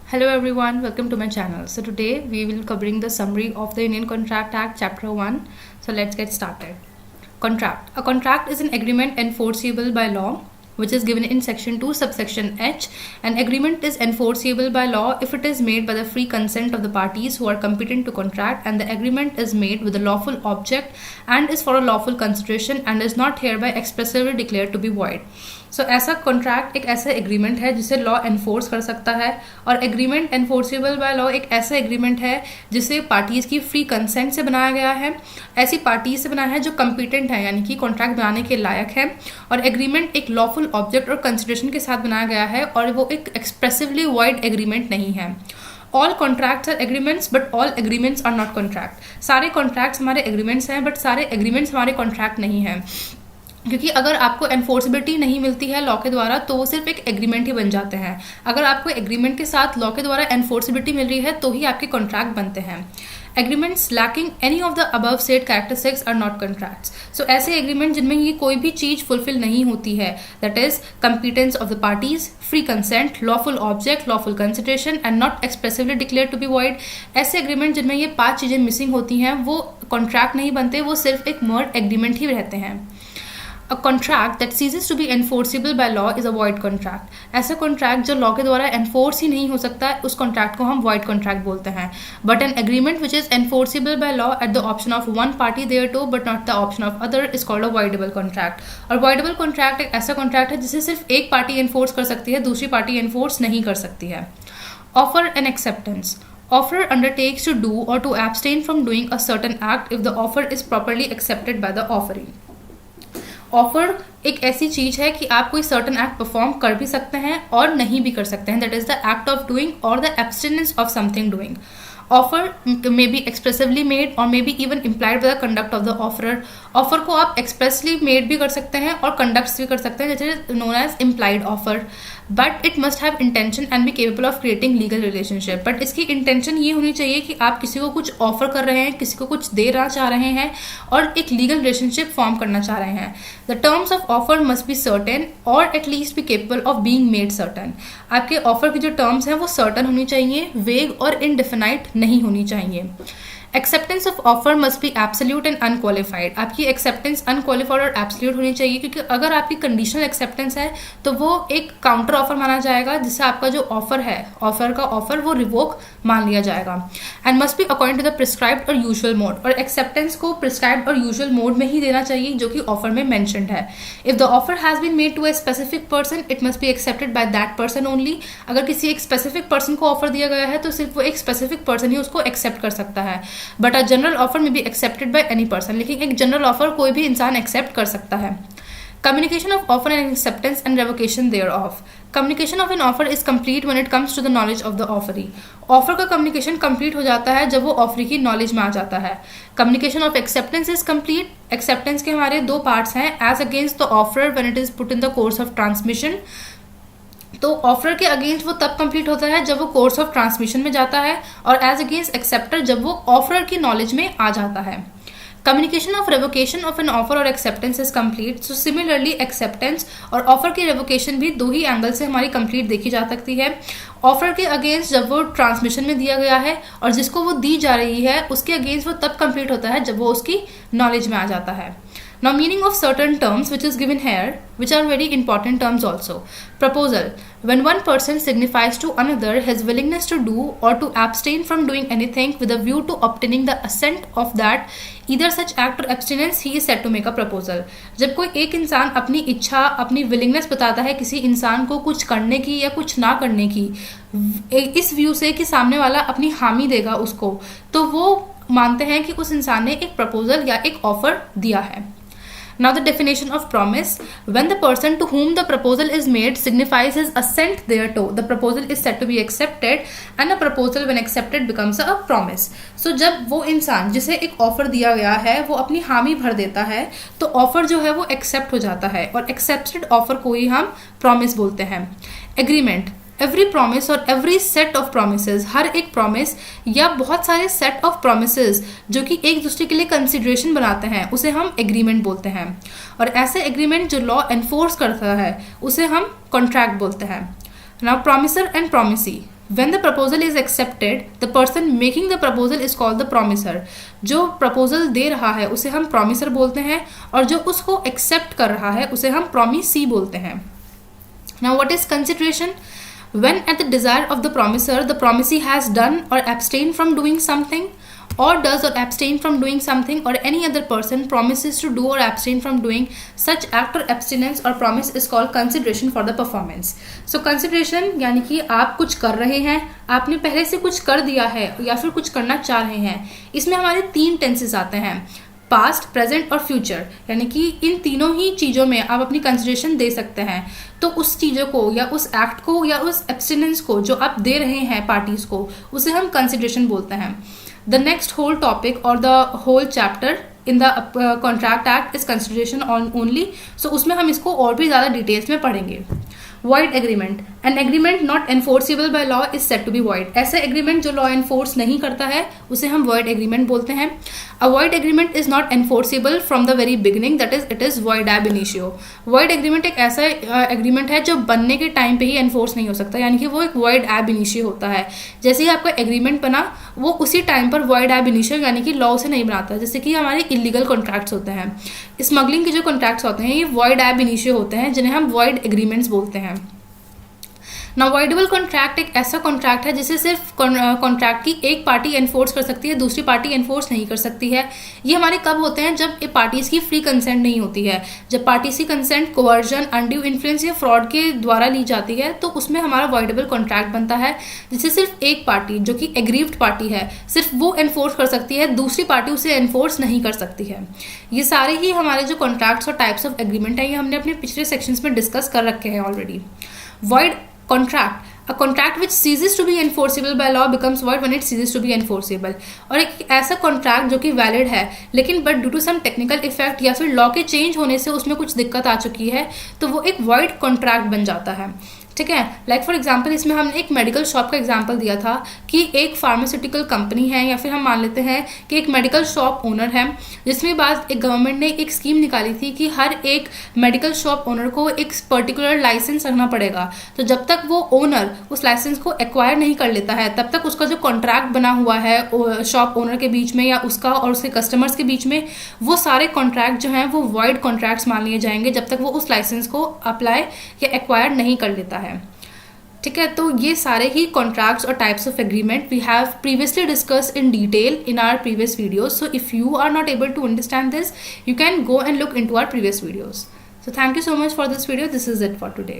Hello everyone, welcome to my channel. So today we will covering the summary of the Indian Contract Act Chapter 1. So let's get started. Contract. A contract is an agreement enforceable by law which is given in section 2 subsection H. An agreement is enforceable by law if it is made by the free consent of the parties who are competent to contract and the agreement is made with a lawful object and is for a lawful consideration and is not hereby expressly declared to be void. सो ऐसा contract एक ऐसा agreement है जिसे law enforce कर सकता है और agreement enforceable by law एक ऐसा एग्रीमेंट है जिसे पार्टीज की फ्री कंसेंट से बनाया गया है, ऐसी पार्टीज से बनाया है जो कम्पिटेंट है यानी कि कॉन्ट्रैक्ट बनाने के लायक है। और एग्रीमेंट एक लॉफुल ऑब्जेक्ट और कंसिडरेशन के साथ बनाया गया है और वो एक एक्सप्रेसिवली वाइड एग्रीमेंट नहीं है। All contracts are agreements but all agreements are not contract. सारे कॉन्ट्रैक्ट्स हमारे एग्रीमेंट्स हैं बट सारे एग्रीमेंट्स हमारे कॉन्ट्रैक्ट नहीं हैं, क्योंकि अगर आपको एनफोर्सिबिलिटी नहीं मिलती है लॉ के द्वारा तो वो सिर्फ एक एग्रीमेंट ही बन जाते हैं। अगर आपको एग्रीमेंट के साथ लॉ के द्वारा एनफोर्सिबिलिटी मिल रही है तो ही आपके कॉन्ट्रैक्ट बनते हैं। Agreements lacking any of the above state characteristics are not contracts. So ऐसे एग्रीमेंट जिनमें ये कोई भी चीज फुलफिल नहीं होती है, that is competence of the parties, free consent, lawful object, lawful consideration and not expressively declare to be void, ऐसे एग्रीमेंट जिनमें ये 5 चीजें मिसिंग होती हैं वो कॉन्ट्रैक्ट नहीं बनते, वो सिर्फ एक मर्ड एग्रीमेंट ही रहते हैं। A contract that ceases to be enforceable by law is a void contract. ऐसा कॉन्ट्रैक्ट जो लॉ के द्वारा एनफोर्स ही नहीं हो सकता उस कॉन्ट्रैक्ट को हम void contract बोलते हैं। But an agreement which is enforceable by law at the option of one party thereto but not the option of other is called a voidable contract. और voidable contract एक ऐसा contract है जिसे सिर्फ एक party enforce कर सकती है, दूसरी पार्टी एनफोर्स नहीं कर सकती है। Offer and acceptance. Offerer undertakes to do or to abstain from doing a certain act if the offer is properly accepted by the offeree. Offer एक ऐसी चीज है कि आप कोई सर्टन एक्ट परफॉर्म कर भी सकते हैं और नहीं भी कर सकते हैं, that is the act of doing और the abstinence of something doing. Offer may be expressively made और may be even implied by the conduct of the offerer. Offer को आप एक्सप्रेसली मेड भी कर सकते हैं और कंडक्ट भी कर सकते हैं, जैसे known as implied offer, but it must have intention and be capable of creating legal relationship. But इसकी इंटेंशन ये होनी चाहिए कि आप किसी को कुछ ऑफर कर रहे हैं, किसी को कुछ देना चाह रहे हैं और एक लीगल रिलेशनशिप फॉर्म करना चाह रहे हैं। The terms of offer must be certain और at least be capable of being made certain. आपके ऑफर की जो टर्म्स हैं वो सर्टन होनी चाहिए, वेग और इनडिफिनाइट नहीं होनी चाहिए। Acceptance of offer must B absolute and unqualified. आपकी एक्सेप्टेंस अनक्वालिफाइड और एब्सोल्यूट होनी चाहिए, क्योंकि अगर आपकी कंडीशनल एक्सेप्टेंस है तो वो एक काउंटर ऑफर माना जाएगा जिससे आपका जो ऑफर है, ऑफर का ऑफर वो रिवोक मान लिया जाएगा। And must be according to the prescribed और यूजुअल मोड। और एक्सेप्टेंस को प्रिस्क्राइब्ड और यूजुअल मोड में ही देना चाहिए जो कि ऑफर में मेंशन्ड है। If the offer has been made to a specific person it must be accepted by that person only. अगर किसी एक स्पेसिफिक पर्सन को ऑफर दिया गया है तो सिर्फ वो एक स्पेसिफिक पर्सन ही उसको एक्सेप्ट कर सकता है। बट अ जनरल ऑफर में B accepted by any person, लेकिन एक जनरल ऑफर कोई भी इंसान एक्सेप्ट कर सकता है। Communication of offer and acceptance and revocation thereof. Communication of an offer is complete when it comes to the knowledge of the offeree. Offer का communication complete हो जाता है जब वो ऑफरी की नॉलेज में आ जाता है। Communication of acceptance is complete. Acceptance के हमारे 2 पार्ट्स हैं, as against the offer when it is put in the course of transmission. तो ऑफर के अगेंस्ट वो तब कंप्लीट होता है जब वो कोर्स ऑफ ट्रांसमिशन में जाता है, और एज अगेंस्ट एक्सेप्टर जब वो ऑफर की नॉलेज में आ जाता है। Communication of revocation of an offer और acceptance is complete. So similarly acceptance और ऑफर की रेवोकेशन भी 2 ही एंगल से हमारी कंप्लीट देखी जा सकती है। ऑफर के अगेंस्ट जब वो ट्रांसमिशन में दिया गया है और जिसको वो दी जा रही है उसके अगेंस्ट वो तब कंप्लीट होता है जब वो उसकी नॉलेज में आ जाता है। Now meaning of certain terms which is given here, which are very important terms also. Proposal. When one person signifies to another his willingness to do or to abstain from doing anything with a view to obtaining the assent of that either such act or abstinence, he is said to make a proposal. जब कोई एक इंसान अपनी इच्छा, अपनी willingness बताता है किसी इंसान को कुछ करने की या कुछ ना करने की, इस व्यू से कि सामने वाला अपनी हामी देगा उसको, तो वो मानते हैं कि उस इंसान ने एक प्रपोजल या एक ऑफर दिया है। Now the definition of promise. When the person to whom the proposal is made signifies his assent thereto, the proposal is said to be accepted and a proposal when accepted becomes a promise. So जब वो इंसान जिसे एक offer दिया गया है वो अपनी हामी भर देता है तो ऑफर जो है वो एक्सेप्ट हो जाता है, और एक्सेप्टेड ऑफर को ही हम प्रॉमिस बोलते हैं। एग्रीमेंट। एवरी प्रॉमिस और एवरी सेट ऑफ प्रोमिसेस, हर एक प्रॉमिस या बहुत सारे सेट ऑफ प्रोमिसेस जो कि एक दूसरे के लिए कंसिडरेशन बनाते हैं उसे हम एग्रीमेंट बोलते हैं। और ऐसे एग्रीमेंट जो लॉ एनफोर्स करता है उसे हम कॉन्ट्रैक्ट बोलते हैं। Now promisor and promisee. When the proposal is accepted, the person making the proposal is called the promisor. जो proposal दे रहा है उसे हम promisor बोलते हैं, और जो उसको accept कर रहा है उसे हम promisee बोलते हैं. Now what is consideration? When at the desire of the promisor, the promisee has done or abstained from doing something, or does or abstain from doing something, or any other person promises to do or abstain from doing such act or abstinence or promise is called consideration for the performance. So consideration यानी कि आप कुछ कर रहे हैं, आपने पहले से कुछ कर दिया है या फिर कुछ करना चाह रहे हैं. इसमें हमारे 3 टेंसेस आते हैं, पास्ट, प्रेजेंट और फ्यूचर. यानी कि इन तीनों ही चीज़ों में आप अपनी कंसिडरेशन दे सकते हैं. तो उस चीज़ों को या उस एक्ट को या उस एब्सटिनेंस को जो आप दे रहे हैं पार्टीज को, उसे हम कंसिडरेशन बोलते हैं. The next whole topic or the whole chapter in the contract act is consideration only. So उसमें हम इसको और भी ज़्यादा डिटेल्स में पढ़ेंगे. Void agreement. An agreement not enforceable by law is said to be void. ऐसा agreement जो law enforce नहीं करता है उसे हम void agreement बोलते हैं. A void agreement is not enforceable from the very beginning, that is it is void ab initio. Void agreement एक ऐसा agreement है जो बनने के टाइम पे ही enforce नहीं हो सकता, यानी कि वो एक void ab initio होता है. जैसे ही आपका agreement बना वो उसी टाइम पर void ab initio यानी कि लॉ से नहीं बनाता. जैसे कि हमारे इलीगल कॉन्ट्रैक्ट्स होते हैं, स्मगलिंग के जो कॉन्ट्रैक्ट्स होते हैं ये void ab initio होते हैं, जिन्हें हम void agreements बोलते हैं. ना वॉइडेबल कॉन्ट्रैक्ट एक ऐसा कॉन्ट्रैक्ट है जिसे सिर्फ कॉन्ट्रैक्ट की एक पार्टी एनफोर्स कर सकती है, दूसरी पार्टी एनफोर्स नहीं कर सकती है. ये हमारे कब होते हैं? जब पार्टीज की फ्री कंसेंट नहीं होती है. जब पार्टीज की कंसेंट कोवर्जन, अनड्यू इन्फ्लुएंस या फ्रॉड के द्वारा ली जाती है तो उसमें हमारा वॉइडेबल कॉन्ट्रैक्ट बनता है, जिसे सिर्फ एक पार्टी जो कि एग्रीव्ड पार्टी है सिर्फ वो एनफोर्स कर सकती है, दूसरी पार्टी उसे एनफोर्स नहीं कर सकती है. ये सारे ही हमारे जो कॉन्ट्रैक्ट्स और टाइप्स ऑफ एग्रीमेंट है ये हमने अपने पिछले सेक्शंस में डिस्कस कर रखे हैं already. Void contract, a contract which ceases to be enforceable by law becomes void when it ceases to be enforceable. और एक ऐसा कॉन्ट्रैक्ट जो कि वैलिड है लेकिन but due to some technical effect या फिर लॉ के चेंज होने से उसमें कुछ दिक्कत आ चुकी है तो वो एक वॉइड कॉन्ट्रैक्ट बन जाता है. ठीक है. लाइक फॉर एग्जांपल इसमें हमने एक मेडिकल शॉप का एग्जांपल दिया था कि एक फार्मास्यूटिकल कंपनी है या फिर हम मान लेते हैं कि एक मेडिकल शॉप ओनर है, जिसमें बाद एक गवर्नमेंट ने एक स्कीम निकाली थी कि हर एक मेडिकल शॉप ओनर को एक पर्टिकुलर लाइसेंस रखना पड़ेगा. तो जब तक वो ओनर उस लाइसेंस को एक्वायर नहीं कर लेता है तब तक उसका जो कॉन्ट्रैक्ट बना हुआ है शॉप ओनर के बीच में या उसका और उसके कस्टमर्स के बीच में, वो सारे कॉन्ट्रैक्ट जो हैं वो वॉइड कॉन्ट्रैक्ट्स मान लिए जाएंगे जब तक वो उस लाइसेंस को अप्लाई या एक्वायर नहीं कर लेता है. ठीक है. तो ये सारे ही कॉन्ट्रैक्ट्स और types of agreement we have previously discussed in detail in our previous videos. So if you are not able to understand this you can go and look into our previous videos. So thank you so much for this video. This is it for today.